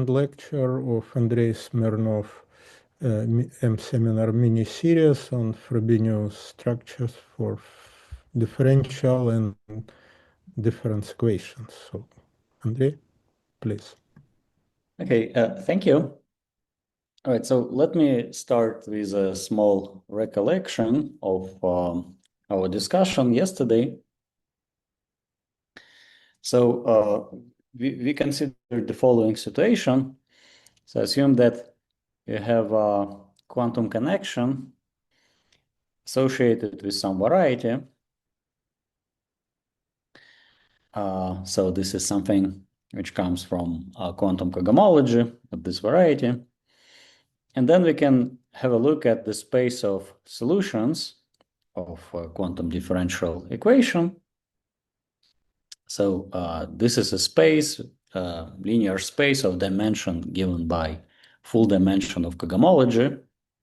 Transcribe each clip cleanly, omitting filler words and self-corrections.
second lecture of Andrey Smirnov M-seminar mini-series on Frobenius structures for differential and difference equations. So, Andrey, please. Okay, thank you. All right, so let me start with a small recollection of our discussion yesterday. So we considered the following situation. So assume that you have a quantum connection associated with some variety. So this is something which comes from quantum cohomology of this variety. And then we can have a look at the space of solutions of a quantum differential equation. So this is a space, linear space of dimension given by full dimension of cohomology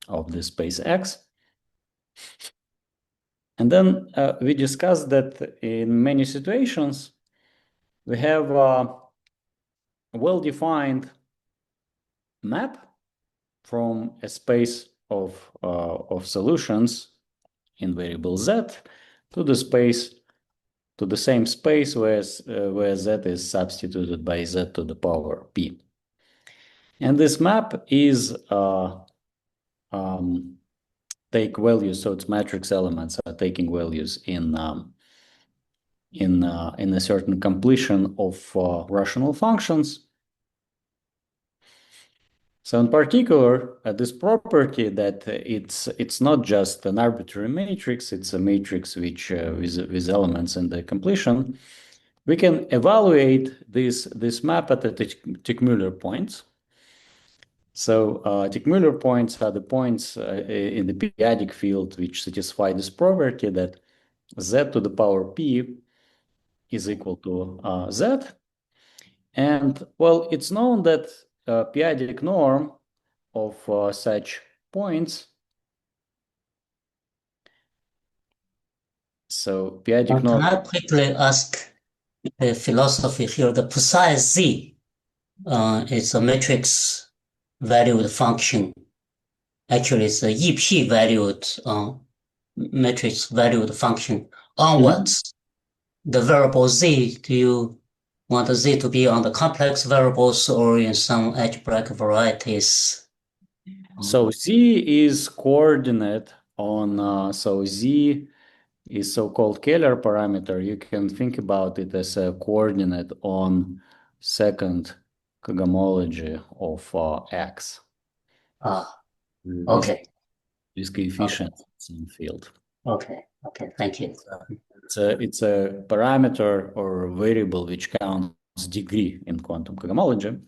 of the space X. And then we discussed that in many situations, we have a well-defined map from a space of solutions in variable z to the space, to the same space where z is substituted by z to the power p. And this map is take values, so its matrix elements are taking values in a certain completion of rational functions. So in particular, this property that it's not just an arbitrary matrix, it's a matrix which with elements in the completion. We can evaluate this map at the Teichmüller points. So Teichmüller points are the points in the p-adic field which satisfy this property that z to the power p is equal to z. And well, it's known that p-adic norm of such points. So p-adic norm. Can I quickly ask the philosophy here? The precise z is a matrix valued function. Actually, it's a EP valued matrix valued function. Onwards, the variable z, do you want the z to be on the complex variables or in some algebraic varieties? So z is coordinate on, so z is so-called Kähler parameter. You can think about it as a coordinate on second cohomology of X. Okay. This coefficient in field. Okay, thank you. It's a parameter or variable which counts degree in quantum cohomology.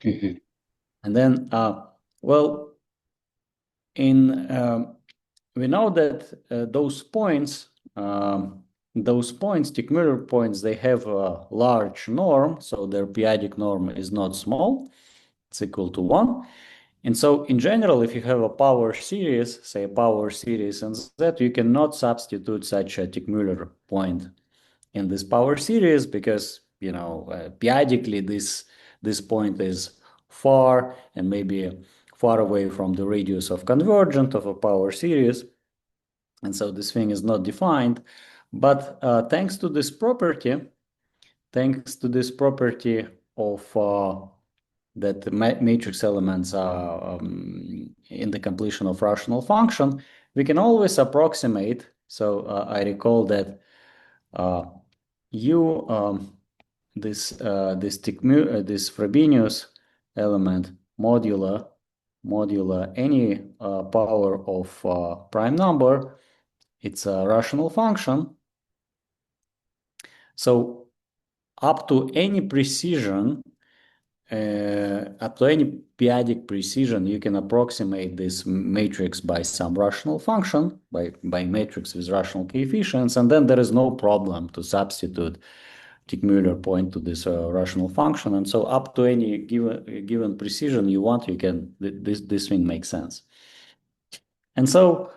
And then, well, we know that those points, Teichmüller points, they have a large norm, so their p-adic norm is not small, it's equal to 1. And so in general, if you have a power series, say a power series in Z, you cannot substitute such a Teichmüller point in this power series because, you know, p-adically this point is far and maybe far away from the radius of convergent of a power series. And so this thing is not defined. But thanks to this property of that the matrix elements are in the completion of rational function, we can always approximate. So I recall that this Frobenius element modular any power of prime number, it's a rational function. So up to any precision, up to any p-adic precision, you can approximate this matrix by some rational function, by matrix with rational coefficients, and then there is no problem to substitute Teichmüller point to this rational function. And so up to any given precision you want, you can, this thing makes sense. And so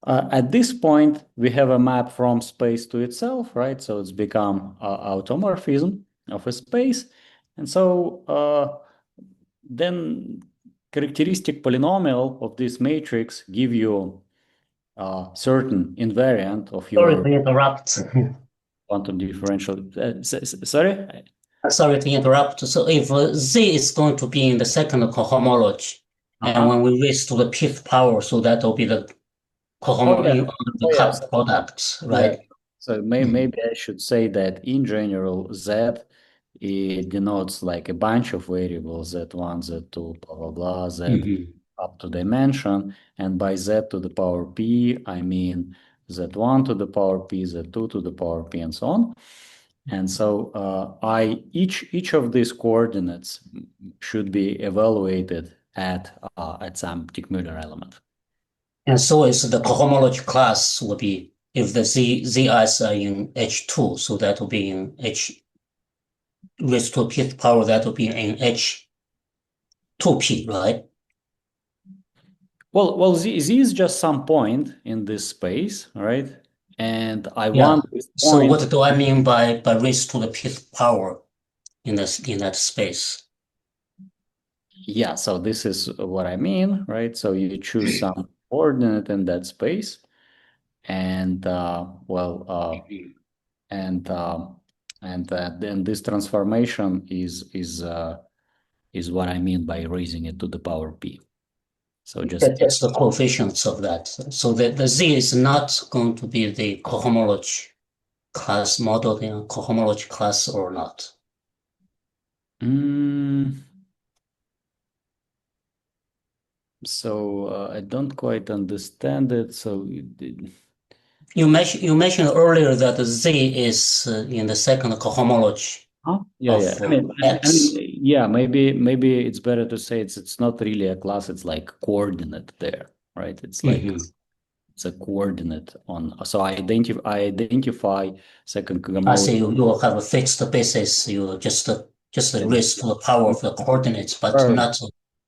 at this point, we have a map from space to itself, right? So it's become automorphism of a space. And so then characteristic polynomial of this matrix give you a certain invariant of Sorry your to interrupt. quantum differential. Sorry? Sorry to interrupt. So if Z is going to be in the second cohomology, and when we raise to the pth power, so that will be the cohomology of the cup products, right? Yeah. So maybe I should say that in general, Z it denotes like a bunch of variables, Z1, Z2, blah, blah, blah, Z up to dimension. And by Z to the power P, I mean Z1 to the power P, Z2 to the power P, and so on. And so each of these coordinates should be evaluated at some Teichmüller element. And so is the cohomology class will be if the Z's are in H2, so that will be in H raised to pth power, that will be in H2P, right? Well, Z is just some point in this space, right? And I want this point. So what do I mean by raised to the pth power in that space? Yeah, so this is what I mean, right? So you choose some coordinate in that space, and then this transformation is what I mean by raising it to the power P. So That's the coefficients of that. So the Z is not going to be the cohomology class model in cohomology class or not. So I don't quite understand it. So you mentioned earlier that the Z is in the second cohomology. Yeah. I mean, yeah. Maybe it's better to say it's not really a class. It's like coordinate there, right? It's like it's a coordinate on. So I identify second cohomology. I see. You will have a fixed basis. You just raise to the power of the coordinates, but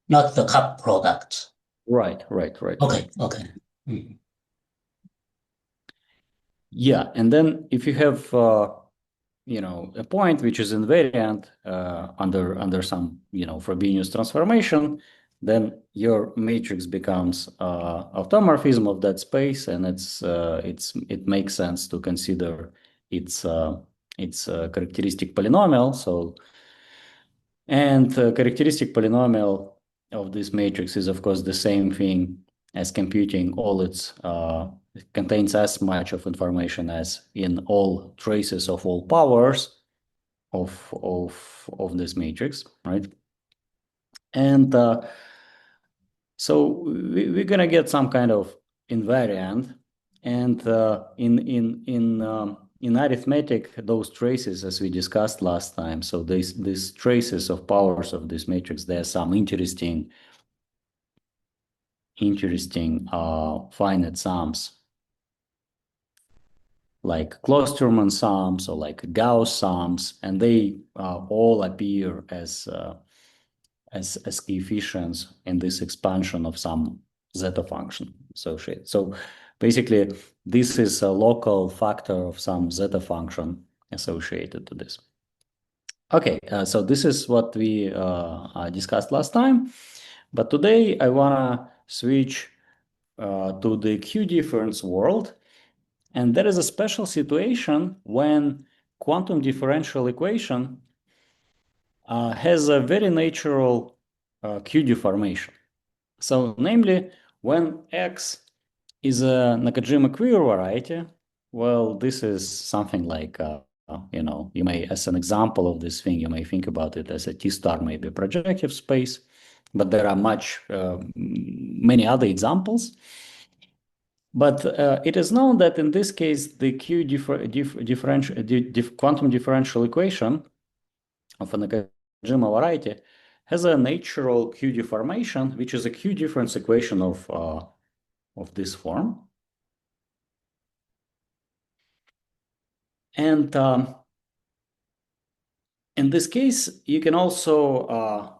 not the cup product. Right. Okay. Yeah, and then if you have a point which is invariant under some Frobenius transformation, then your matrix becomes automorphism of that space, and it makes sense to consider its characteristic polynomial. So, and characteristic polynomial of this matrix is of course the same thing as computing all its it contains as much of information as in all traces of all powers of this matrix, right? And so we're gonna get some kind of invariant, and in arithmetic, those traces, as we discussed last time, so these traces of powers of this matrix, there are some interesting finite sums, like Kloosterman sums or like Gauss sums, and they all appear as coefficients in this expansion of some zeta function associated. So basically, this is a local factor of some zeta function associated to this. Okay, so this is what we discussed last time, but today I wanna switch to the Q-difference world. And there is a special situation when quantum differential equation has a very natural Q deformation. So namely, when X is a Nakajima queer variety, well, this is something like, you may, as an example of this thing, you may think about it as a T star, maybe a projective space, but there are many other examples. But it is known that in this case, the Q quantum differential equation of a Nakajima variety has a natural Q deformation, which is a Q difference equation of this form. And in this case, you can also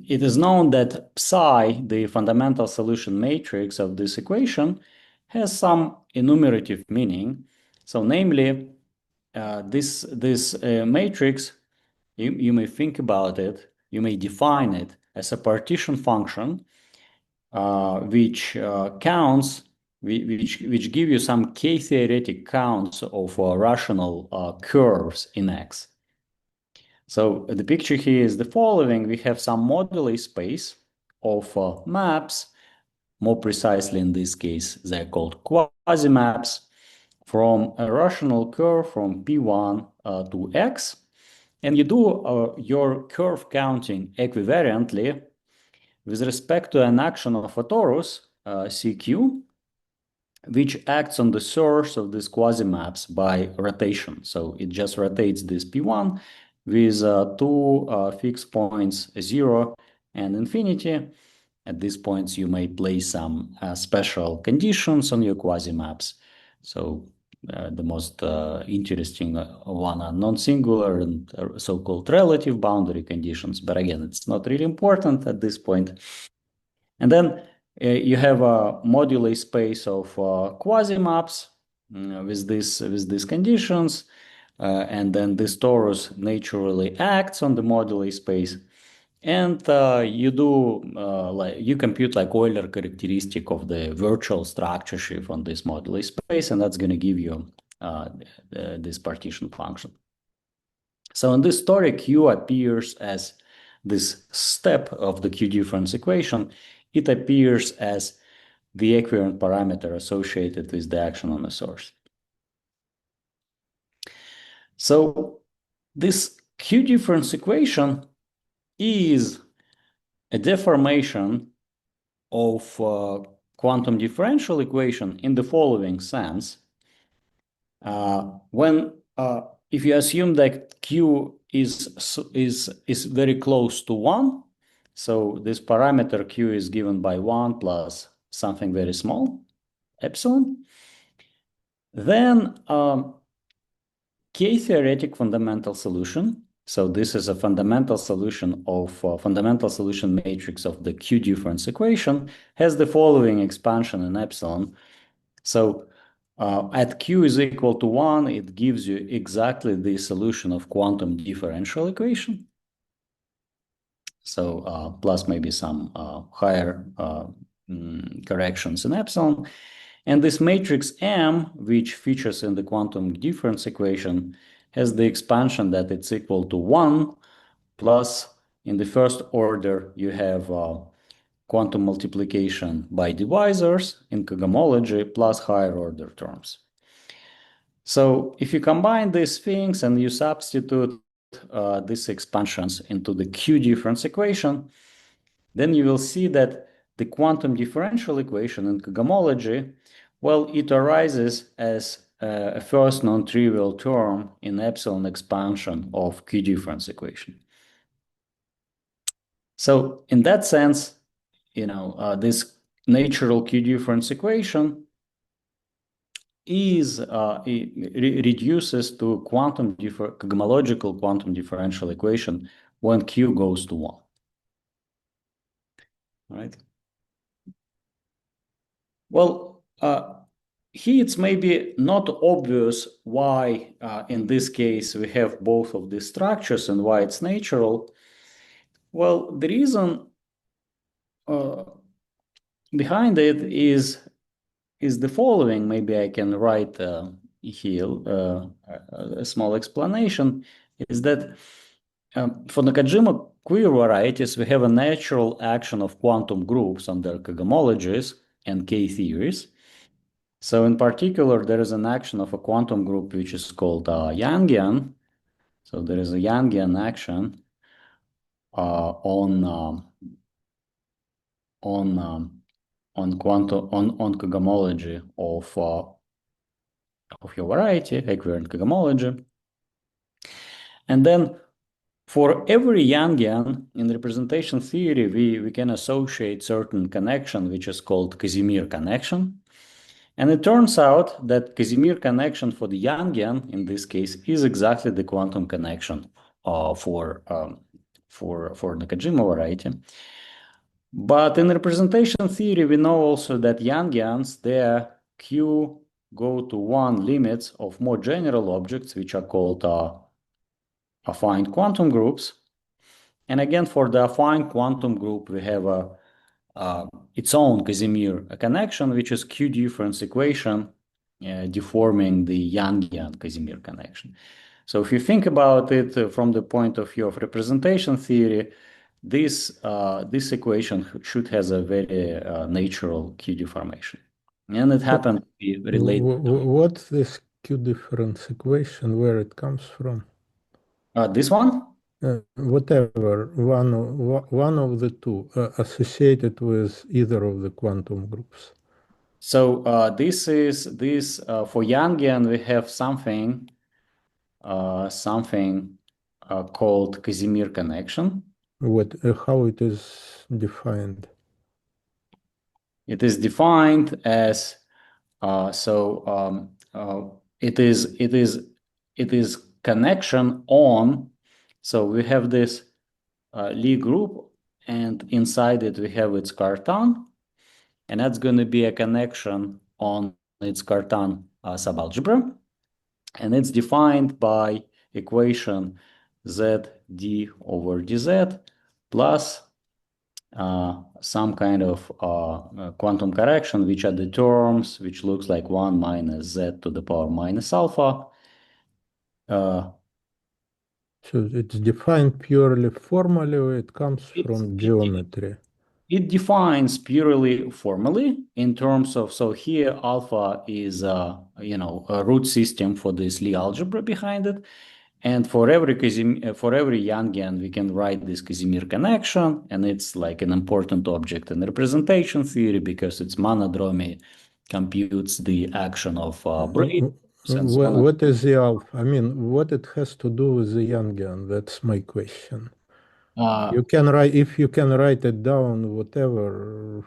it is known that psi, the fundamental solution matrix of this equation, has some enumerative meaning. So namely, this matrix, you may think about it, you may define it as a partition function, which counts, which give you some k-theoretic counts of rational curves in X. So the picture here is the following. We have some moduli space of maps. More precisely, in this case, they're called quasi-maps from a rational curve from P1 to X. And you do your curve counting equivariantly with respect to an action of a torus, CQ, which acts on the source of these quasi-maps by rotation. So it just rotates this P1 with two fixed points, 0 and infinity. At these points, you may place some special conditions on your quasi-maps. So the most interesting one are non-singular and so-called relative boundary conditions. But again, it's not really important at this point. And then you have a moduli space of quasi-maps with these conditions. And then this torus naturally acts on the moduli space. And you compute like Euler characteristic of the virtual structure shift on this moduli space, and that's going to give you this partition function. So in this story, Q appears as this step of the Q difference equation. It appears as the equivalent parameter associated with the action on the source. So this Q difference equation is a deformation of quantum differential equation in the following sense. If you assume that Q is very close to 1, so this parameter Q is given by 1 plus something very small, epsilon, then k-theoretic fundamental solution. So this is a fundamental solution of fundamental solution matrix of the Q difference equation, has the following expansion in epsilon. So at Q is equal to 1, it gives you exactly the solution of quantum differential equation. So plus maybe some higher corrections in epsilon. And this matrix M, which features in the quantum difference equation, has the expansion that it's equal to 1 plus, in the first order, you have quantum multiplication by divisors in cohomology plus higher order terms. So if you combine these things and you substitute these expansions into the Q difference equation, then you will see that the quantum differential equation in cohomology, well, it arises as a first non-trivial term in epsilon expansion of Q difference equation. So in that sense, this natural Q difference equation is reduces to cohomological quantum differential equation when Q goes to 1. Right? Well, here it's maybe not obvious why in this case we have both of these structures and why it's natural. Well, the reason behind it is the following. Maybe I can write here a small explanation, is that for Nakajima queer varieties, we have a natural action of quantum groups on their cohomologies and K-theories. So in particular, there is an action of a quantum group which is called Yangian. So there is a Yangian action on cohomology of your variety, equivalent cohomology. And then for every Yangian in representation theory, we can associate certain connection, which is called Casimir connection. And it turns out that Casimir connection for the Yangian, in this case, is exactly the quantum connection for Nakajima variety. But in representation theory, we know also that Yangians, their Q go to 1 limits of more general objects, which are called affine quantum groups. And again, for the affine quantum group, we have its own Casimir connection, which is Q difference equation deforming the Yangian Casimir connection. So if you think about it from the point of view of representation theory, this equation should has a very natural Q deformation. And it happened to be related. What's this Q difference equation, where it comes from? This one? Whatever, one of the two associated with either of the quantum groups. So this for Yangian, we have something called Casimir connection. How it is defined? It is defined as it is connection on. So we have this Lie group, and inside it we have its Cartan, and that's going to be a connection on its Cartan subalgebra, and it's defined by equation zd over dz plus some kind of quantum correction, which are the terms which looks like 1 minus z to the power minus alpha. So it's defined purely formally, or it comes from geometry? It defines purely formally in terms of, so here alpha is a root system for this Lie algebra behind it. And for every Yangian, we can write this Casimir connection, and it's like an important object in representation theory because its monodromy computes the action of braid. What is the alpha? I mean, what it has to do with the Yangian? That's my question. You can write, if you can write it down, whatever.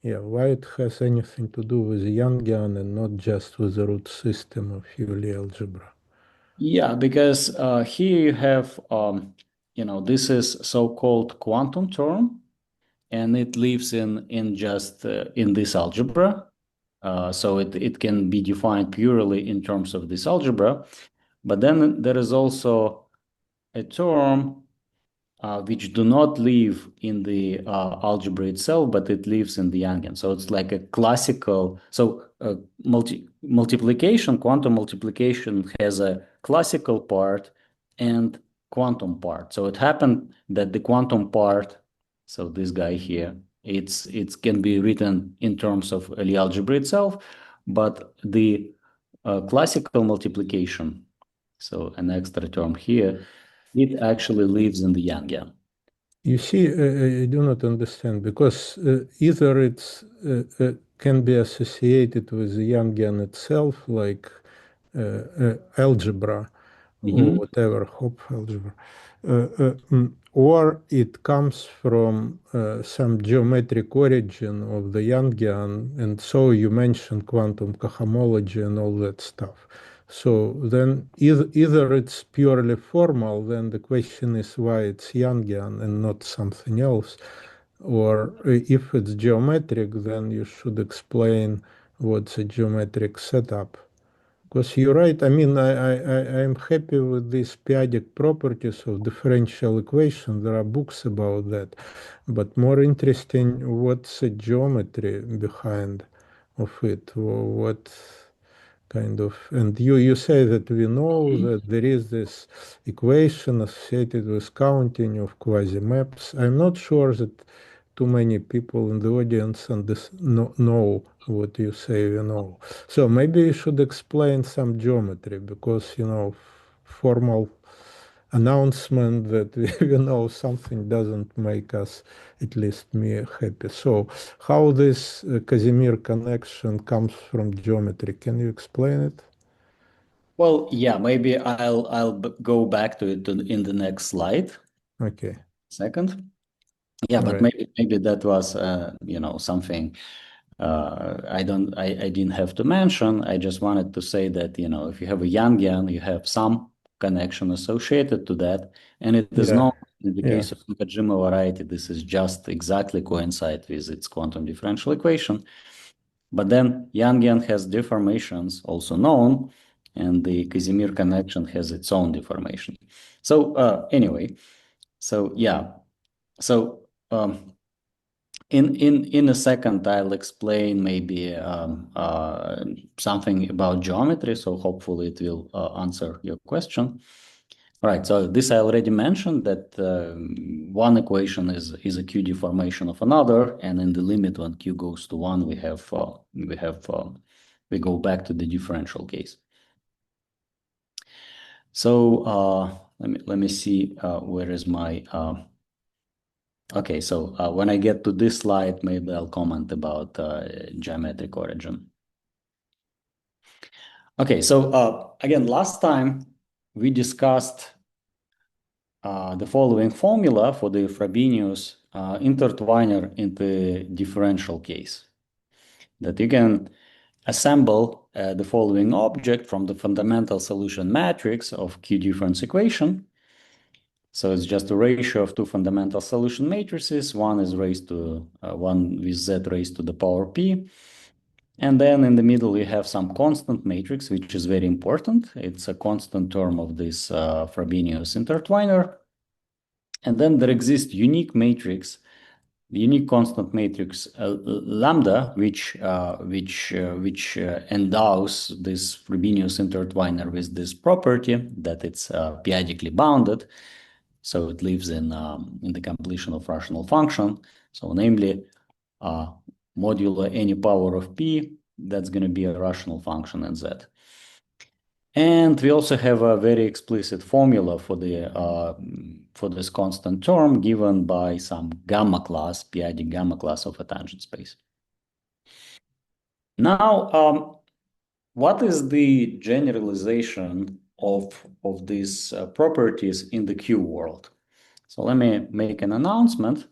Yeah, why it has anything to do with the Yangian and not just with the root system of Lie algebra? Yeah, because here you have, this is so-called quantum term, and it lives in just in this algebra. So it can be defined purely in terms of this algebra. But then there is also a term which do not live in the algebra itself, but it lives in the Yangian. So it's like a classical, multiplication, quantum multiplication has a classical part and quantum part. So it happened that the quantum part, so this guy here, it can be written in terms of Lie algebra itself, but the classical multiplication, so an extra term here, it actually lives in the Yangian. You see, I do not understand, because either it's can be associated with the Yangian itself, like algebra, or whatever, Hopf algebra, or it comes from some geometric origin of the Yangian, and so you mentioned quantum cohomology and all that stuff. So then either it's purely formal, then the question is why it's Yangian and not something else, or if it's geometric, then you should explain what's a geometric setup. Because you're right, I mean, I'm happy with these p-adic properties of differential equation. There are books about that. But more interesting, what's the geometry behind of it? What kind of, and you say that we know that there is this equation associated with counting of quasi-maps. I'm not sure that too many people in the audience know what you say we know. So maybe you should explain some geometry, because, formal announcement that we know something doesn't make us, at least me, happy. So how this Casimir connection comes from geometry? Can you explain it? Well, yeah, maybe I'll go back to it in the next slide. Okay. Second. Yeah, but maybe that was something I didn't have to mention. I just wanted to say that if you have a Yangian, you have some connection associated to that, and it is not in the case of Nakajima variety. This is just exactly coincide with its quantum differential equation. But then Yangian has deformations also known, and the Casimir connection has its own deformation. So anyway, So yeah, so in a second I'll explain maybe something about geometry. So hopefully it will answer your question. All right. So this I already mentioned that one equation is a Q deformation of another, and in the limit when Q goes to 1, we go back to the differential case. So let me see where is my okay. So when I get to this slide, maybe I'll comment about geometric origin. Okay. So again, last time we discussed the following formula for the Frobenius intertwiner in the differential case, that you can assemble the following object from the fundamental solution matrix of Q difference equation. So it's just a ratio of two fundamental solution matrices. One is raised to one with z raised to the power p. And then in the middle, we have some constant matrix, which is very important. It's a constant term of this Frobenius intertwiner. And then there exists unique matrix, the unique constant matrix lambda, which endows this Frobenius intertwiner with this property that it's p-adically bounded. So it lives in the completion of rational function. So namely, modulo any power of p, that's going to be a rational function in Z. And we also have a very explicit formula for the for this constant term given by some gamma class, p-adic gamma class of a tangent space. Now, what is the generalization of these properties in the Q world? So let me make an announcement,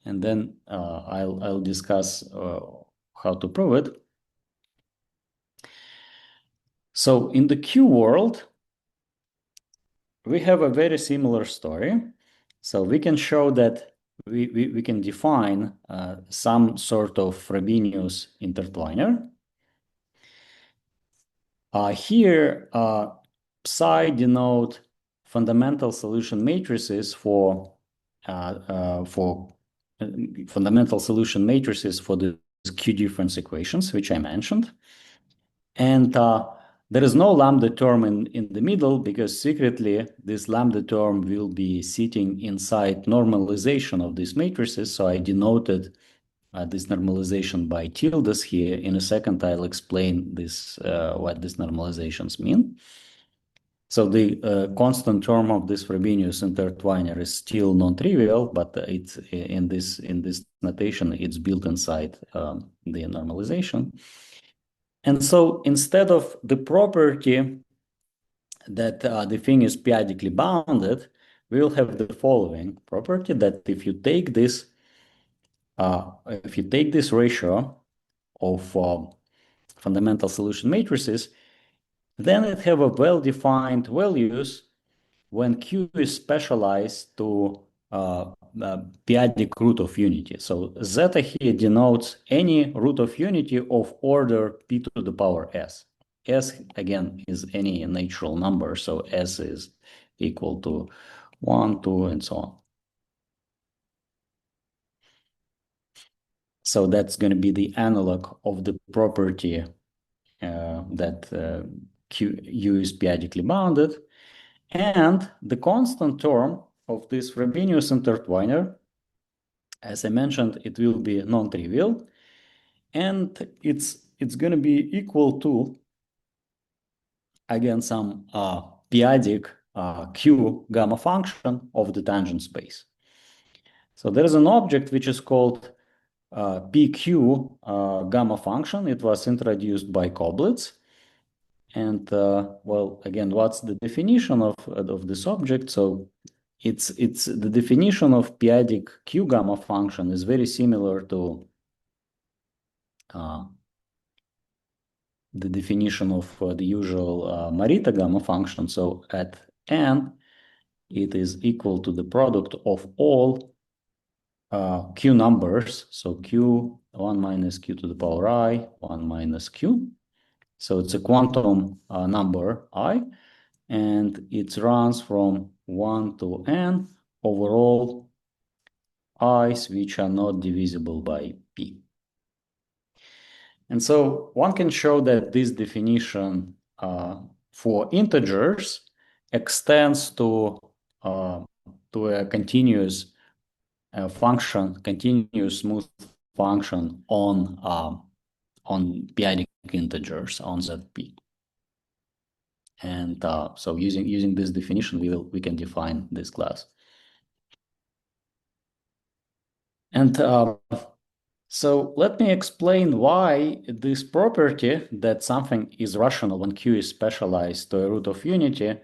and then I'll discuss how to prove it. So in the Q world, we have a very similar story. So we can show that we can define some sort of Frobenius intertwiner. Here, psi denote fundamental solution matrices for fundamental solution matrices for the Q difference equations, which I mentioned. And there is no lambda term in the middle because secretly this lambda term will be sitting inside normalization of these matrices. So I denoted this normalization by tildes here. In a second, I'll explain this what these normalizations mean. So the constant term of this Frobenius intertwiner is still non-trivial, but it's in this notation, it's built inside the normalization. And so instead of the property that the thing is p-adically bounded, we will have the following property that if you take this ratio of fundamental solution matrices, then it have a well-defined values when Q is specialized to p-adic root of unity. So zeta here denotes any root of unity of order p to the power s. S, again, is any natural number, so s is equal to 1, 2, and so on. So that's going to be the analog of the property that U is p-adically bounded. And the constant term of this Frobenius intertwiner, as I mentioned, it will be non-trivial, and it's going to be equal to, again, some p-adic Q gamma function of the tangent space. So there is an object which is called PQ gamma function. It was introduced by Koblitz. And well, again, what's the definition of this object? So it's the definition of p-adic Q gamma function is very similar to the definition of the usual Morita gamma function. So at n, it is equal to the product of all Q numbers. So Q1 minus Q to the power I, 1 minus Q. So it's a quantum number I, and it runs from 1 to n overall i's which are not divisible by p. And so one can show that this definition for integers extends to a continuous function, continuous smooth function on p-adic integers on ZP. And so using this definition, we can define this class. And so let me explain why this property that something is rational when Q is specialized to a root of unity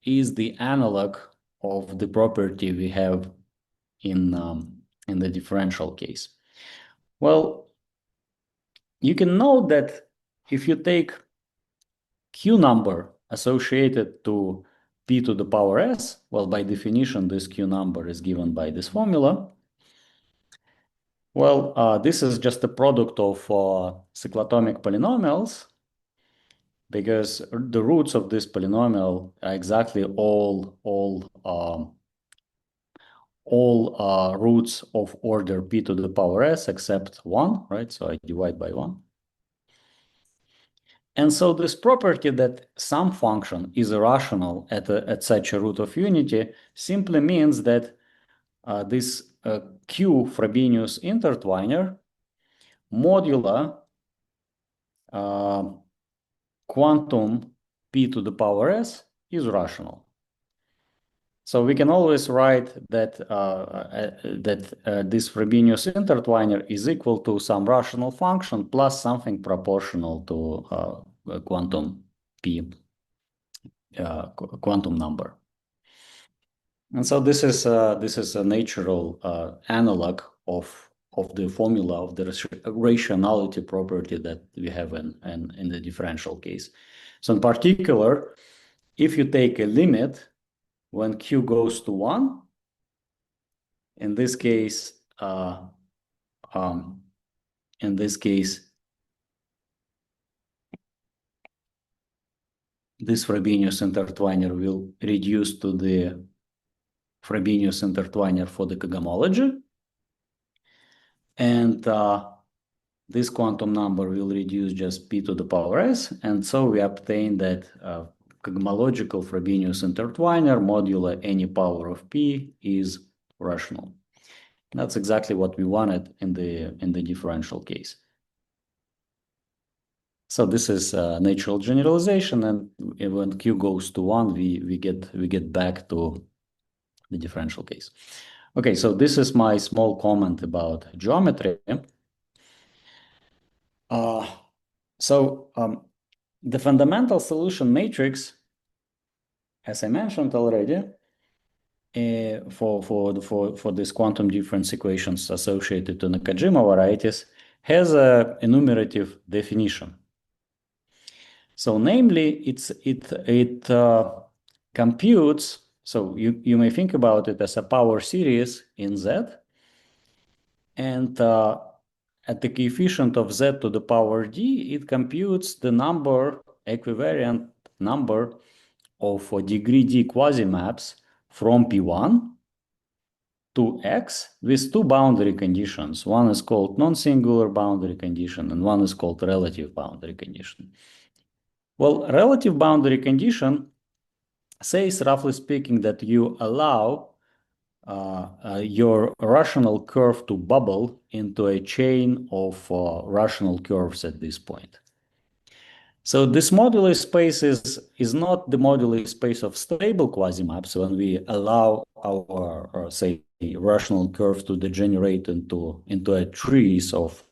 is the analog of the property we have in the differential case. Well, you can note that if you take Q number associated to p to the power s, well, by definition, this Q number is given by this formula. Well, this is just a product of cyclotomic polynomials, because the roots of this polynomial are exactly all roots of order p to the power s except 1, right? So I divide by 1. And so this property that some function is irrational at such a root of unity simply means that this Q Frobenius intertwiner modular quantum p to the power s is rational. So we can always write that this Frobenius intertwiner is equal to some rational function plus something proportional to quantum p, quantum number. And so this is a natural analog of the formula of the rationality property that we have in the differential case. So in particular, if you take a limit when Q goes to 1, in this case, this Frobenius intertwiner will reduce to the Frobenius intertwiner for the cohomology. And this quantum number will reduce just p to the power s. And so we obtain that cohomological Frobenius intertwiner modulo any power of p is rational. That's exactly what we wanted in the differential case. So this is a natural generalization, and when Q goes to 1, we get back to the differential case. Okay, so this is my small comment about geometry. The fundamental solution matrix, as I mentioned already, for these quantum difference equations associated to Nakajima varieties, has a enumerative definition. So namely, it computes. So you may think about it as a power series in Z, and at the coefficient of Z to the power D, it computes the number, equivariant number of degree D quasi-maps from P1 to X with two boundary conditions. One is called non-singular boundary condition, and one is called relative boundary condition. Well, relative boundary condition says, roughly speaking, that you allow your rational curve to bubble into a chain of rational curves at this point. So this moduli space is not the moduli space of stable quasi-maps when we allow our say, rational curve to degenerate into a trees of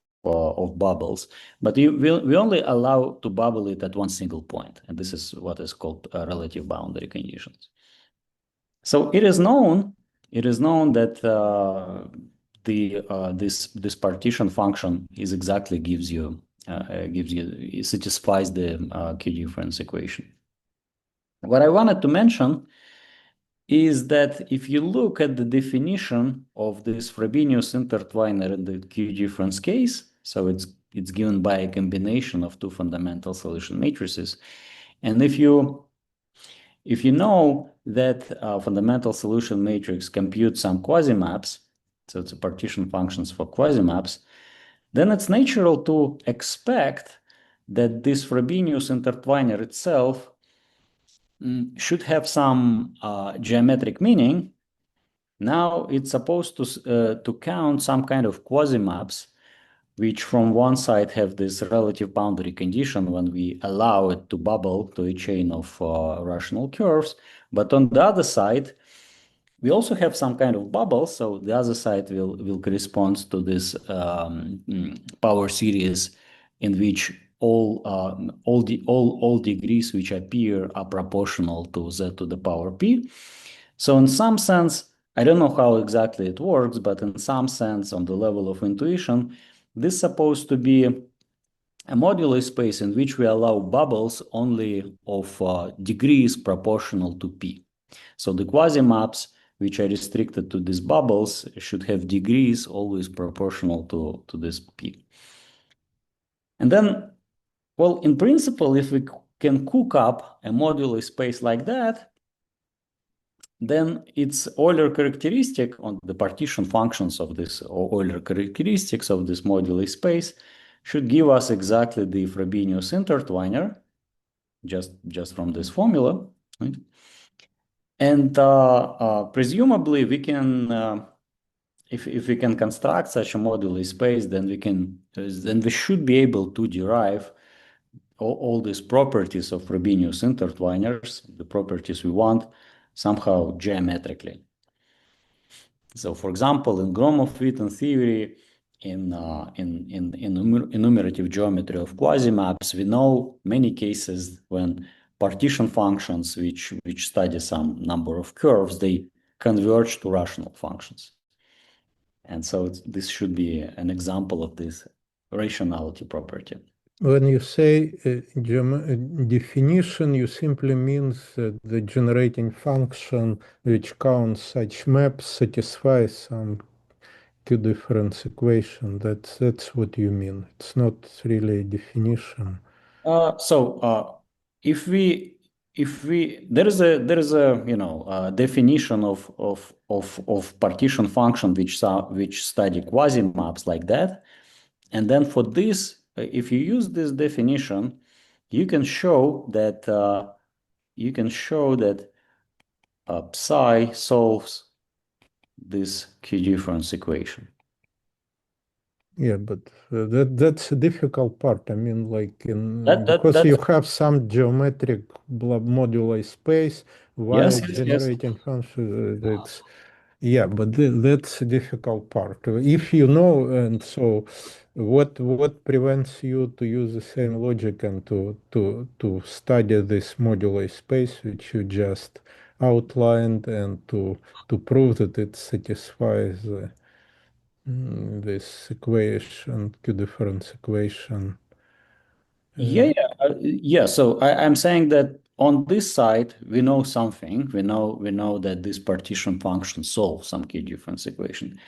bubbles, but we only allow to bubble it at one single point, and this is what is called relative boundary conditions. So it is known that this partition function is exactly satisfies the Q difference equation. What I wanted to mention is that if you look at the definition of this Frobenius intertwiner in the Q difference case, so it's given by a combination of two fundamental solution matrices, and if you if you know that fundamental solution matrix computes some quasi-maps, so it's a partition functions for quasi-maps, then it's natural to expect that this Frobenius intertwiner itself should have some geometric meaning. Now it's supposed to count some kind of quasi-maps, which from one side have this relative boundary condition when we allow it to bubble to a chain of rational curves. But on the other side, we also have some kind of bubble, so the other side will correspond to this power series in which all degrees which appear are proportional to z to the power p. So in some sense, I don't know how exactly it works, but in some sense, on the level of intuition, this is supposed to be a modular space in which we allow bubbles only of degrees proportional to p. So the quasi-maps which are restricted to these bubbles should have degrees always proportional to this p. And then, well, in principle, if we can cook up a modular space like that, then its Euler characteristic on the partition functions of this, or Euler characteristics of this modular space should give us exactly the Frobenius intertwiner, just from this formula, right? And presumably we can, if we can construct such a modular space, then we should be able to derive all these properties of Frobenius intertwiners, the properties we want, somehow geometrically. So, for example, in Gromov-Witten theory, in enumerative geometry of quasi-maps, we know many cases when partition functions which study some number of curves, they converge to rational functions. And so this should be an example of this rationality property. When you say definition, you simply means that the generating function which counts such maps satisfies some Q-difference equation. That's what you mean. It's not really a definition. If there is a definition of partition function which study quasi maps like that, and then for this, if you use this definition, you can show that psi solves this Q-difference equation. Yeah, but that's a difficult part. I mean, like because you have some geometric modular space while generating function. Yeah, but that's a difficult part. If you know, and so what prevents you to use the same logic and to study this modular space which you just outlined and to prove that it satisfies this equation, Q-difference equation. Yeah. So I'm saying that on this side we know something. We know that this partition function solves some Q-difference equation,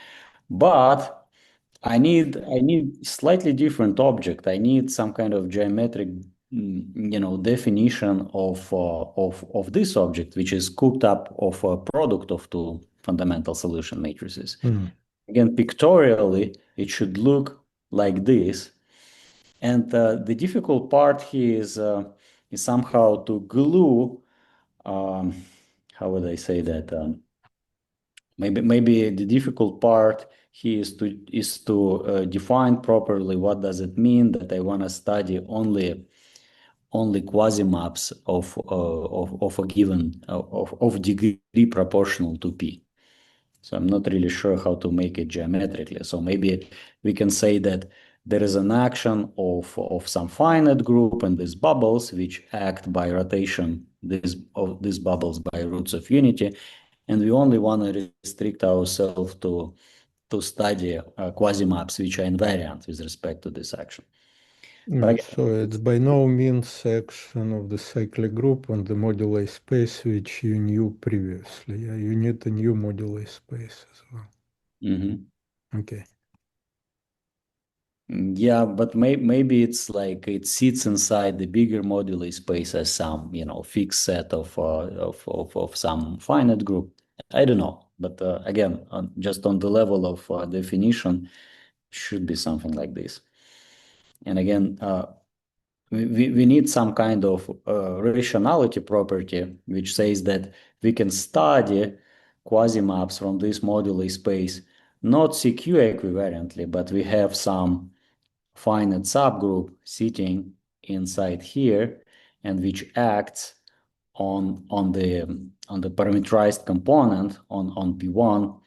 but I need slightly different object. I need some kind of geometric, definition of this object, which is cooked up of a product of two fundamental solution matrices. Again, pictorially, it should look like this. And the difficult part here is somehow to glue. How would I say that? Maybe the difficult part here is to define properly what does it mean that I want to study only quasi maps of a given of degree proportional to p. So I'm not really sure how to make it geometrically. So maybe we can say that there is an action of some finite group and these bubbles which act by rotation of these bubbles by roots of unity, and we only want to restrict ourselves to study quasi-maps which are invariant with respect to this action. So it's by no means action of the cyclic group on the modular space which you knew previously. Yeah? You need a new modular space as well. Okay. Yeah, but maybe it's like it sits inside the bigger moduli space as some, fixed set of some finite group. I don't know, but again, just on the level of definition, should be something like this. And again, we need some kind of rationality property which says that we can study quasi-maps from this moduli space, not CQ equivalently, but we have some finite subgroup sitting inside here and which acts on the parameterized component on P1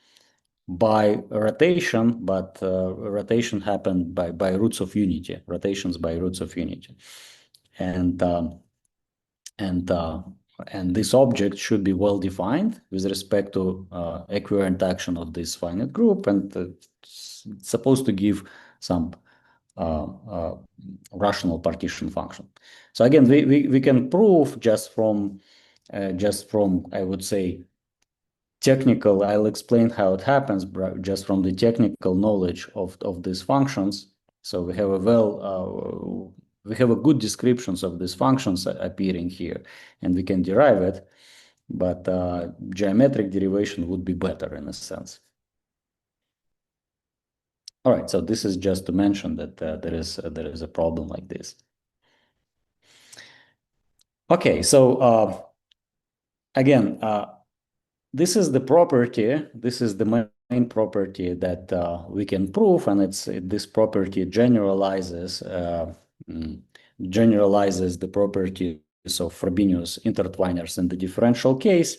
by rotation, but rotation happened by roots of unity, rotations by roots of unity. And this object should be well defined with respect to equivalent action of this finite group, and it's supposed to give some rational partition function. So again, we can prove just from I would say technical. I'll explain how it happens just from the technical knowledge of these functions. So we have a good descriptions of these functions appearing here, and we can derive it. But geometric derivation would be better in a sense. All right, so this is just to mention that there is a problem like this. Okay, so again, this is the property. This is the main property that we can prove, and this property generalizes the properties of Frobenius intertwiners in the differential case.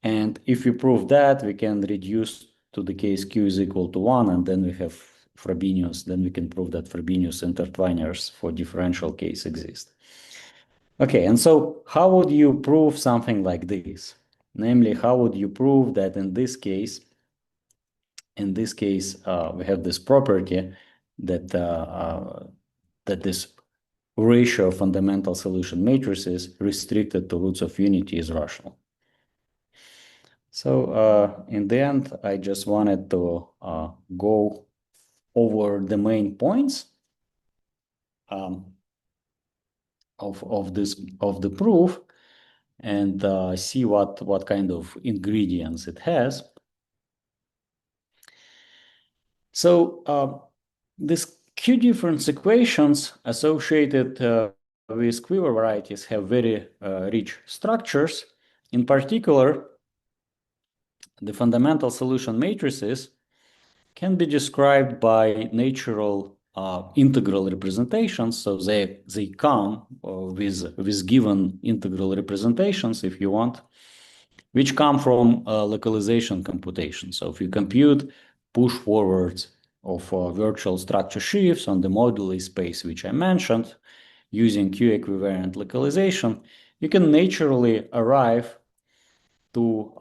And if we prove that, we can reduce to the case Q is equal to 1, and then we have Frobenius. Then we can prove that Frobenius intertwiners for differential case exist. Okay, and so how would you prove something like this? Namely, how would you prove that in this case, we have this property that that this ratio of fundamental solution matrices restricted to roots of unity is rational. So in the end, I just wanted to go over the main points of the proof and see what kind of ingredients it has. So these Q-difference equations associated with quiver varieties have very rich structures. In particular, the fundamental solution matrices can be described by natural integral representations. So they come with given integral representations, if you want, which come from localization computation. So if you compute push forwards of virtual structure sheaves on the moduli space, which I mentioned, using Q equivalent localization, you can naturally arrive to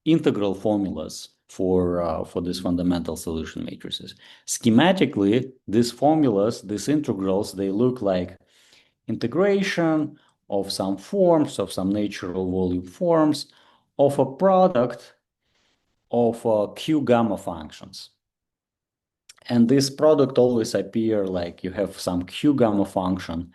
integral formulas for these fundamental solution matrices. Schematically, these formulas, these integrals, they look like integration of some forms, of some natural volume forms, of a product of Q gamma functions. And this product always appear like you have some Q gamma function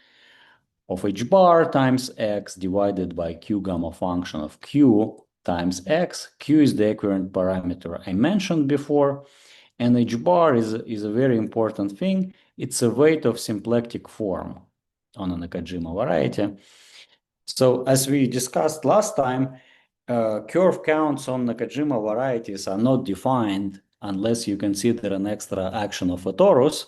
of h bar times x divided by Q gamma function of Q times x. Q is the equivalent parameter I mentioned before, and h bar is a very important thing. It's a weight of symplectic form on a Nakajima variety. So as we discussed last time, curve counts on Nakajima varieties are not defined unless you consider an extra action of a torus,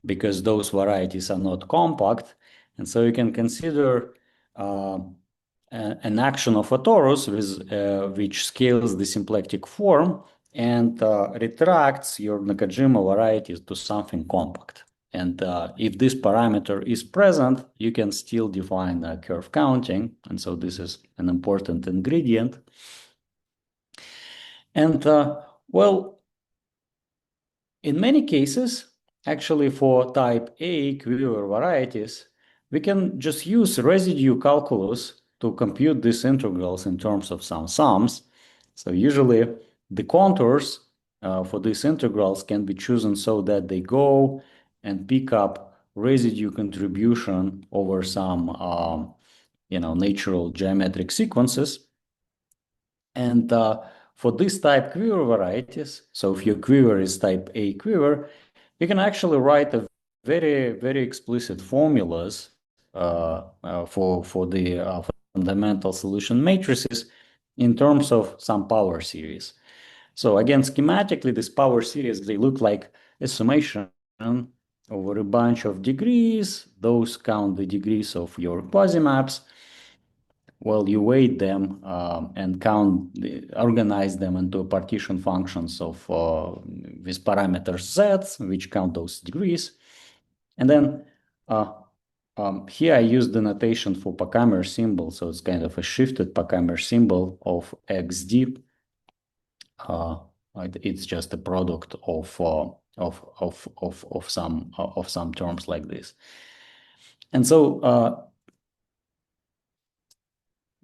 because those varieties are not compact. And so you can consider an action of a torus with, which scales the symplectic form and retracts your Nakajima varieties to something compact. And if this parameter is present, you can still define curve counting. And so this is an important ingredient. And well, in many cases, actually for type A quiver varieties, we can just use residue calculus to compute these integrals in terms of some sums. So usually the contours for these integrals can be chosen so that they go and pick up residue contribution over some natural geometric sequences. And for this type quiver varieties, so if your quiver is type A quiver, you can actually write a very, very explicit formulas for the fundamental solution matrices in terms of some power series. So again, schematically, this power series, they look like a summation over a bunch of degrees. Those count the degrees of your quasi-maps. Well, you weight them and organize them into partition functions of with parameters z, which count those degrees. And then here I use the notation for Pachammer symbol, so it's kind of a shifted Pachammer symbol of xd. It's just a product of some terms like this. And so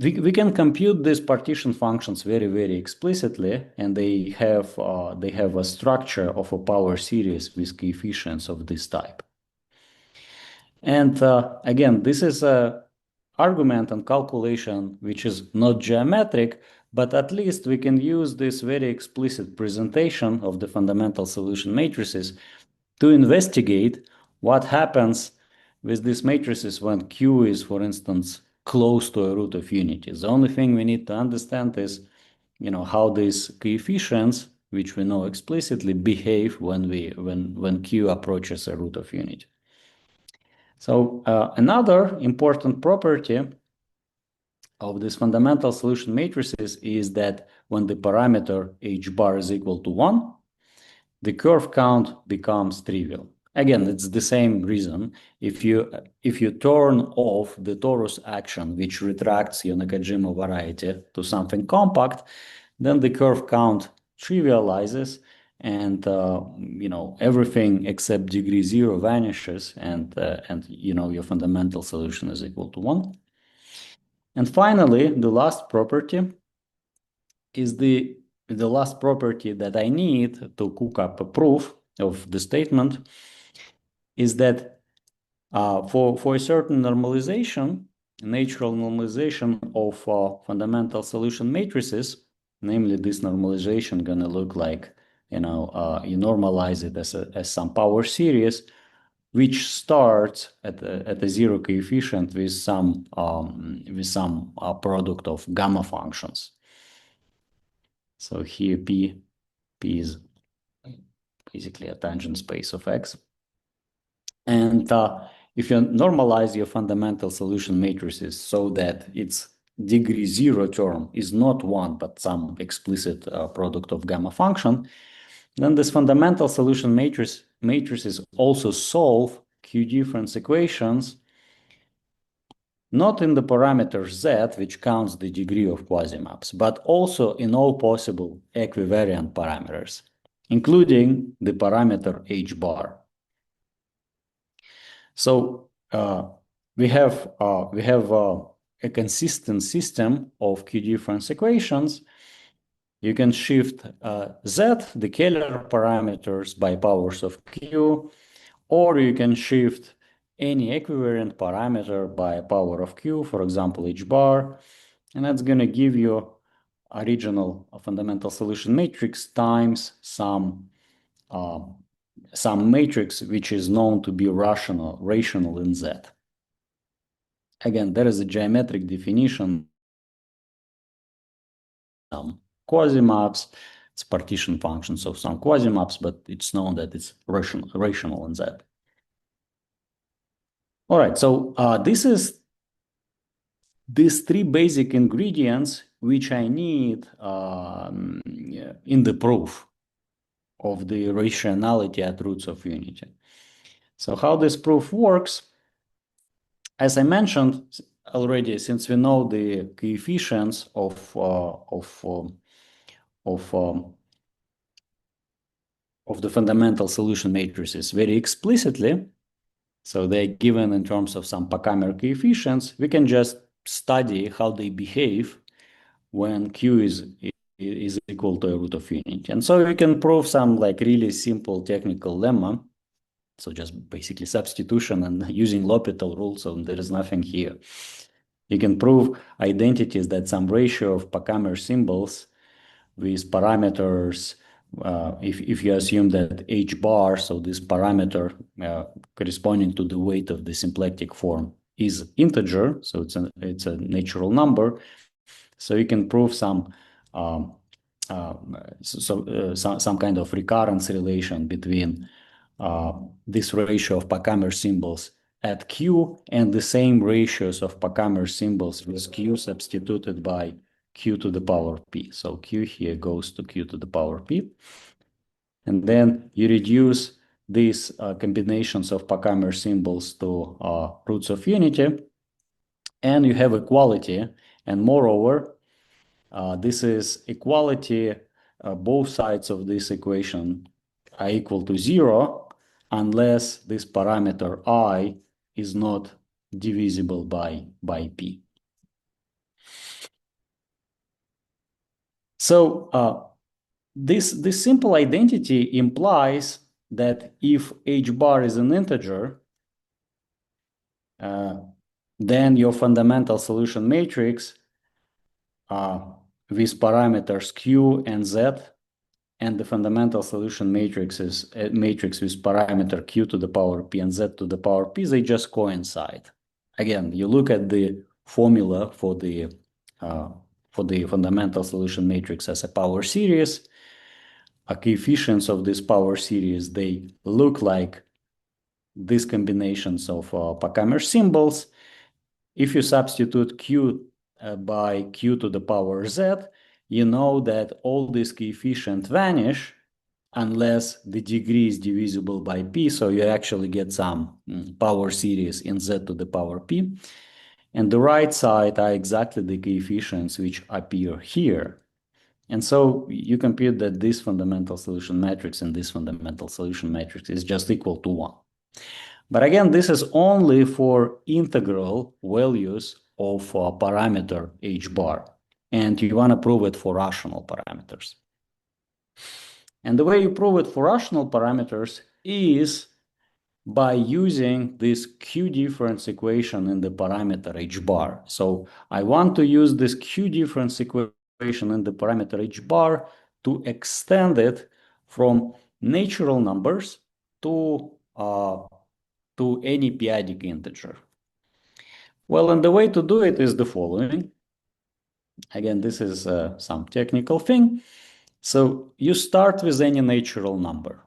we can compute these partition functions very, very explicitly, and they have a structure of a power series with coefficients of this type. And again, this is a argument and calculation which is not geometric, but at least we can use this very explicit presentation of the fundamental solution matrices to investigate what happens with these matrices when Q is, for instance, close to a root of unity. The only thing we need to understand is, how these coefficients, which we know explicitly, behave when Q approaches a root of unity. So another important property of this fundamental solution matrices is that when the parameter h bar is equal to 1, the curve count becomes trivial. Again, it's the same reason. If you turn off the torus action, which retracts your Nakajima variety to something compact, then the curve count trivializes, and everything except degree 0 vanishes, and your fundamental solution is equal to 1. And finally, the last property is the last property that I need to cook up a proof of the statement is that for a certain normalization, natural normalization of fundamental solution matrices, namely this normalization gonna look like, you normalize it as some power series, which starts at a zero coefficient with some product of gamma functions. So here P is basically a tangent space of X. And if you normalize your fundamental solution matrices so that its degree 0 term is not 1, but some explicit product of gamma function, then this fundamental solution matrices also solve Q-difference equations, not in the parameter z, which counts the degree of quasi-maps, but also in all possible equivariant parameters, including the parameter h bar. So we have a consistent system of Q-difference equations. You can shift z, the Kähler parameters, by powers of Q, or you can shift any equivariant parameter by a power of Q, for example, h bar, and that's going to give you original fundamental solution matrix times some matrix which is known to be rational in Z. Again, there is a geometric definition. Quasi-maps, it's partition functions of some quasi-maps, but it's known that it's rational in Z. All right, so this is these three basic ingredients which I need in the proof of the rationality at roots of unity. So how this proof works, as I mentioned already, since we know the coefficients of the fundamental solution matrices very explicitly, so they're given in terms of some Pachammer coefficients, we can just study how they behave when Q is equal to a root of unity. And so we can prove some like really simple technical lemma So just basically substitution and using L'Hopital rule, so there is nothing here. You can prove identities that some ratio of Pachammer symbols with parameters, if you assume that h bar, so this parameter corresponding to the weight of the symplectic form, is integer, so it's a natural number. So you can prove some some kind of recurrence relation between this ratio of Pachammer symbols at Q and the same ratios of Pachammer symbols with Q substituted by Q to the power P. So Q here goes to Q to the power P. And then you reduce these combinations of Pachammer symbols to roots of unity, and you have equality. And moreover, this is equality, both sides of this equation are equal to 0 unless this parameter I is not divisible by P. So this simple identity implies that if h bar is an integer, then your fundamental solution matrix with parameters q and z, and the fundamental solution matrix is a matrix with parameter q to the power p and z to the power p, they just coincide. Again, you look at the formula for the fundamental solution matrix as a power series. Coefficients of this power series, they look like these combinations of Pachammer symbols. If you substitute q by q to the power z, you know that all these coefficients vanish unless the degree is divisible by p, so you actually get some power series in z to the power p. And the right side are exactly the coefficients which appear here. And so you compute that this fundamental solution matrix and this fundamental solution matrix is just equal to 1. But again, this is only for integral values of parameter h bar. And you want to prove it for rational parameters. And the way you prove it for rational parameters is by using this q difference equation in the parameter h bar. So I want to use this q difference equation in the parameter h bar to extend it from natural numbers to any p-adic integer. Well, and the way to do it is the following. Again, this is some technical thing. So you start with any natural number.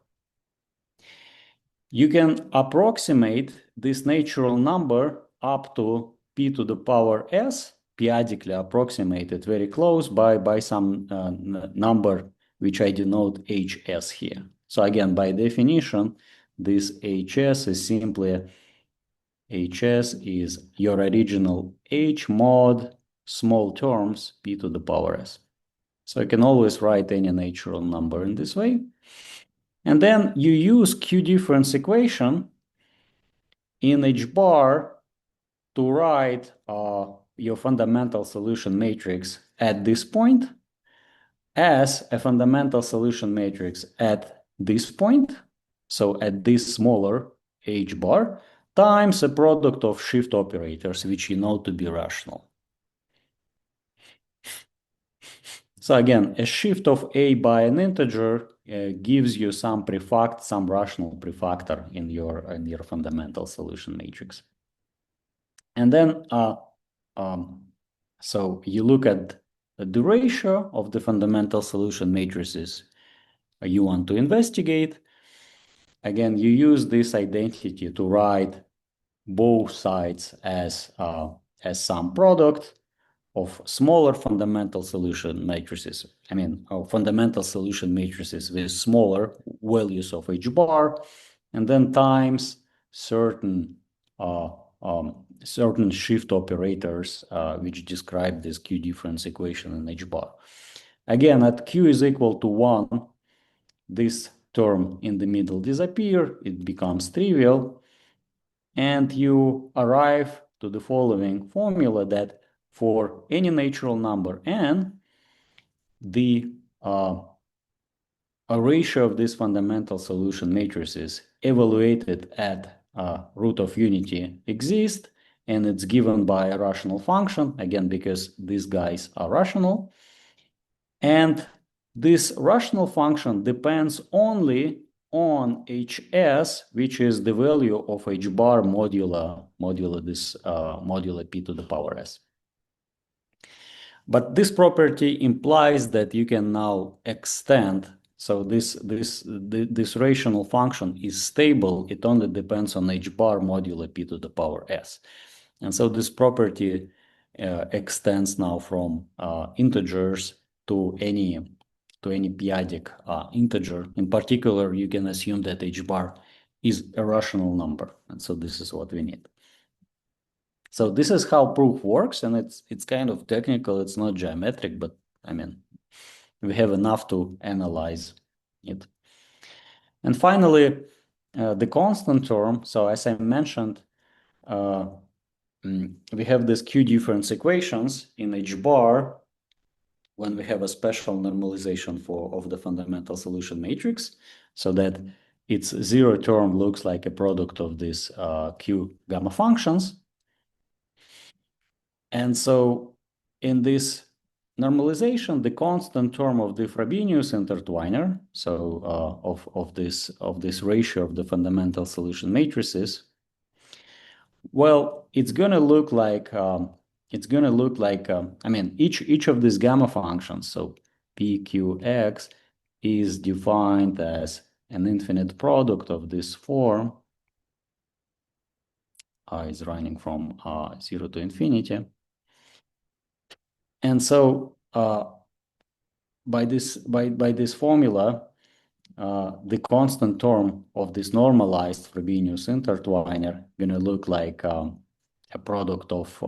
You can approximate this natural number up to p to the power s, p-adically approximated very close by some number which I denote hs here. So again, by definition, this hs is simply hs is your original h mod small terms p to the power s. So you can always write any natural number in this way. And then you use q difference equation in h bar to write your fundamental solution matrix at this point as a fundamental solution matrix at this point, so at this smaller h bar, times a product of shift operators, which you know to be rational. So again, a shift of a by an integer gives you some rational prefactor in your fundamental solution matrix. And then, so you look at the ratio of the fundamental solution matrices you want to investigate. Again, you use this identity to write both sides as some product of smaller fundamental solution matrices. I mean, fundamental solution matrices with smaller values of h bar, and then times certain certain shift operators which describe this q difference equation in h bar. Again, at q is equal to 1, this term in the middle disappears, it becomes trivial, and you arrive to the following formula that for any natural number n, the a ratio of these fundamental solution matrices evaluated at root of unity exists, and it's given by a rational function, again, because these guys are rational. And this rational function depends only on hs, which is the value of h bar modulo p to the power s. But this property implies that you can now extend. So this rational function is stable. It only depends on h bar modulo p to the power s. And so this property extends now from integers to any p-adic integer. In particular, you can assume that h bar is a rational number. And so this is what we need. So this is how proof works, and it's kind of technical. It's not geometric, but I mean, we have enough to analyze it. And finally, the constant term. So as I mentioned, we have these Q difference equations in h bar when we have a special normalization of the fundamental solution matrix, so that its zero term looks like a product of these Q gamma functions. And so in this normalization, the constant term of the Frobenius intertwiner, so of this ratio of the fundamental solution matrices, well, it's going to look like I mean, each of these gamma functions, so pqx, is defined as an infinite product of this form. Is running from 0 to infinity. And so by this formula, the constant term of this normalized Frobenius intertwiner gonna look like a product of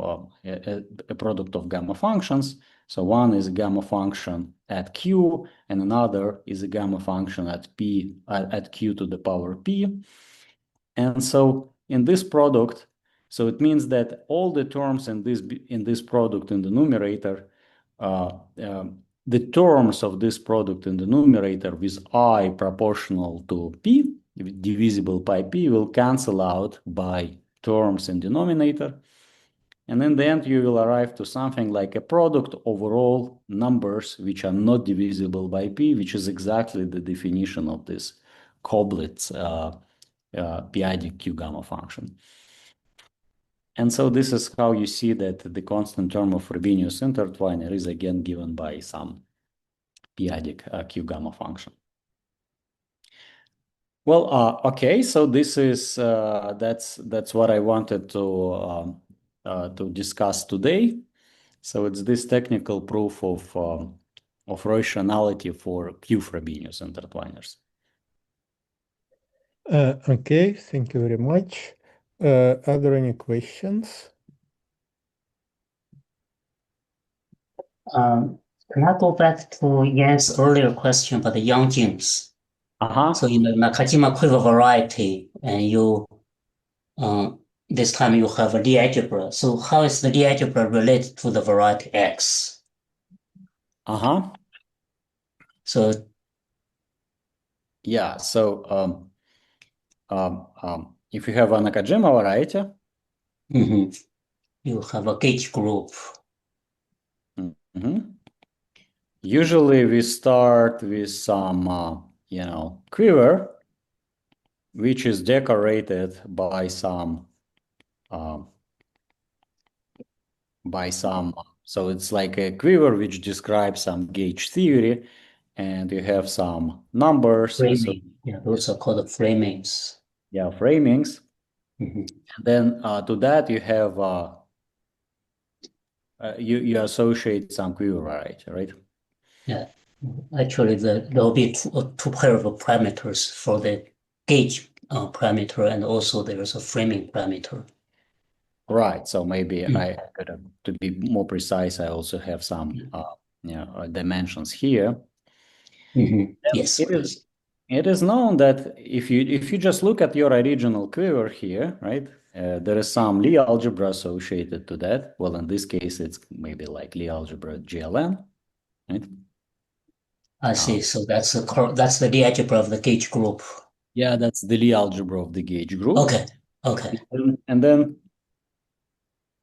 gamma functions. So one is a gamma function at q, and another is a gamma function at q to the power p. And so in this product, so it means that all the terms in this product in the numerator, the terms of this product in the numerator with I proportional to p, divisible by p, will cancel out by terms in denominator. And in the end, you will arrive to something like a product over all numbers which are not divisible by p, which is exactly the definition of this Koblet's p-adic Q gamma function. And so this is how you see that the constant term of Frobenius intertwiner is again given by some p-adic Q gamma function. Well, okay, so this is that's what I wanted to discuss today. So it's this technical proof of rationality for Q Frobenius intertwiners. Okay, thank you very much. Are there any questions? Can I go back to Jan's earlier question about the Yangjings? So in the Nakajima quiver variety, and you this time you have a Lie algebra. So how is the Lie algebra related to the variety X? So yeah, so if you have a Nakajima variety, you have a gauge group. Usually we start with some quiver, which is decorated by some so it's like a quiver which describes some gauge theory, and you have some numbers. Framing. So, yeah, those are called framings. Yeah, framings. And then to that you have you associate some quiver variety, right? Yeah, actually there will be two pair of parameters for the gauge parameter, and also there's a framing parameter. Right. So maybe I could, to be more precise, I also have some dimensions here. Yes. It is known that if you just look at your original quiver here, right, there is some Lie algebra associated to that. Well, in this case, it's maybe like Lie algebra GLN, right? I see. So that's the Lie algebra of the gauge group. Yeah, that's the Lie algebra of the gauge group. Okay. Okay. And then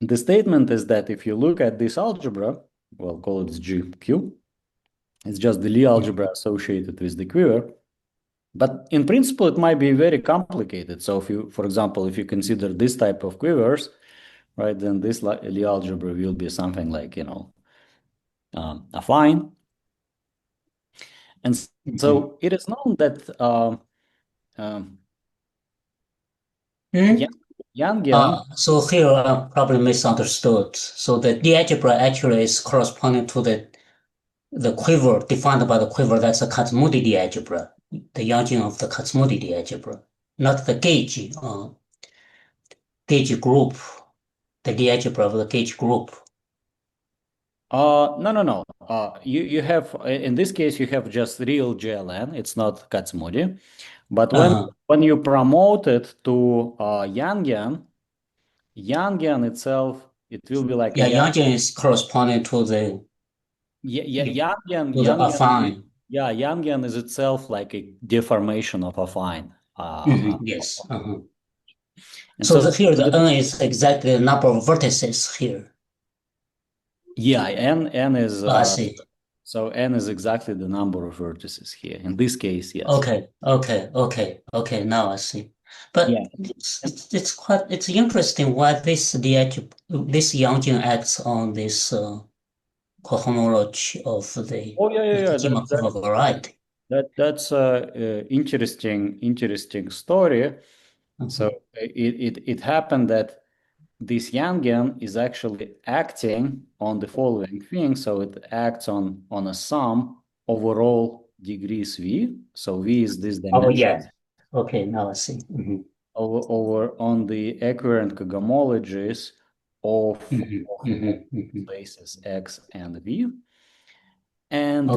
the statement is that if you look at this algebra, we'll call it GQ, it's just the Lie algebra associated with the quiver. But in principle, it might be very complicated. So if you, for example, if you consider this type of quivers, right, then this Lie algebra will be something like, affine. And so it is known that Yangian. So here I probably misunderstood. So the Lie algebra actually is corresponding to the quiver defined by the quiver. That's a Kac-Moody Lie algebra, the Yangian of the Kac-Moody Lie algebra, not the gauge group, the Lie algebra of the gauge group. No. You have, in this case, you have just real GLN. It's not Kac-Moody. But when you promote it to Yangian itself, it will be like Yangian is corresponding to the affine. Yeah, Yangian is itself like a deformation of affine. Yes. So here the N is exactly the number of vertices here. Yeah, N is. I see. So N is exactly the number of vertices here. In this case, yes. Okay. Now I see. But it's interesting why this Yangian acts on this cohomology of the Nakajima quiver variety. That's a interesting story. So it happened that this Yangian is actually acting on the following thing. So it acts on a sum overall degrees V. So V is this dimension. Oh, yeah. Okay, now I see. Over on the equivalent cohomologies of spaces X and V. And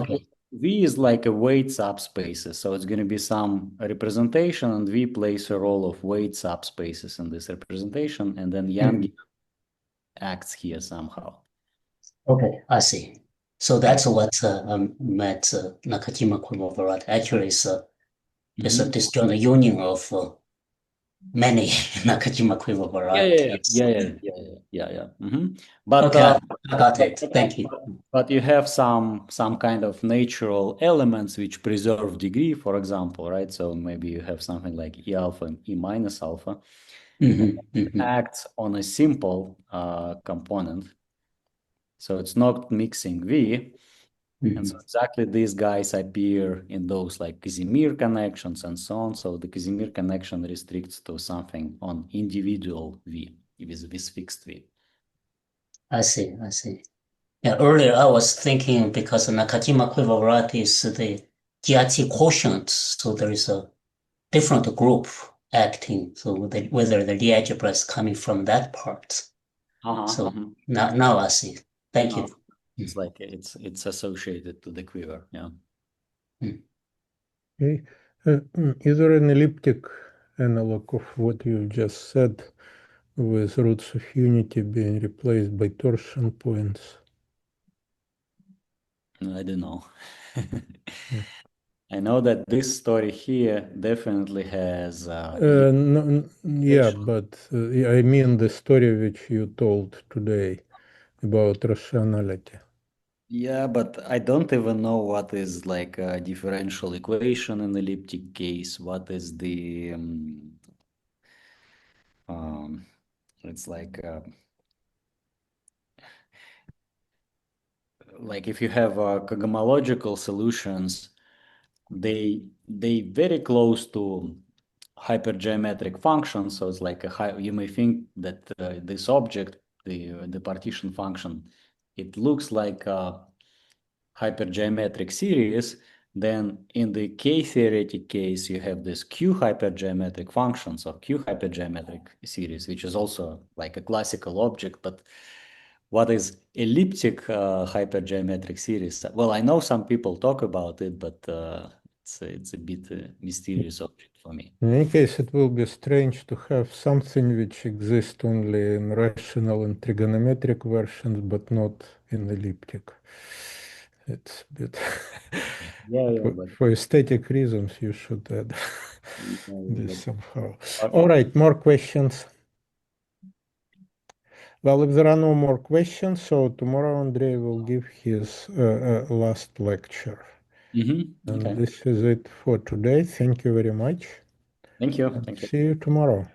V is like a weight subspaces. So it's going to be some representation, and V plays a role of weight subspaces in this representation. And then Yangian acts here somehow. Okay, I see. So that's what met Nakajima quiver variety. Actually, it's a disjoint union of many Nakajima quiver varieties. Yeah. But okay, I got it. Thank you. But you have some kind of natural elements which preserve degree, for example, right? So maybe you have something like E alpha and E minus alpha. Acts on a simple component. So it's not mixing V. And so exactly these guys appear in those like Casimir connections and so on. So the Casimir connection restricts to something on individual V with this fixed V. I see. Yeah, earlier I was thinking because the Nakajima quiver variety is the GRT quotient, so there is a different group acting. So whether the Lie algebra is coming from that part. Now I see. Thank you. It's like it's associated to the quiver. Yeah. Okay. Is there an elliptic analog of what you just said, with roots of unity being replaced by torsion points? I don't know. I know that this story here definitely has. Yeah, but I mean the story which you told today about rationality. Yeah, but I don't even know what is like a differential equation in elliptic case. What is the it's like if you have cohomological solutions, they very close to hypergeometric functions. So it's like you may think that this object, the partition function, it looks like a hypergeometric series. Then in the K-theoretic case, you have this Q hypergeometric functions of Q hypergeometric series, which is also like a classical object. But what is elliptic hypergeometric series? Well, I know some people talk about it, but it's a bit mysterious object for me. In any case, it will be strange to have something which exists only in rational and trigonometric versions, but not in elliptic. it's a bit Yeah, but for aesthetic reasons you should add this but somehow. All right, more questions. Well, if there are no more questions, so tomorrow Andrey will give his last lecture. And okay. this is it for today. Thank you very much. Thank you. And Thank you. see you tomorrow.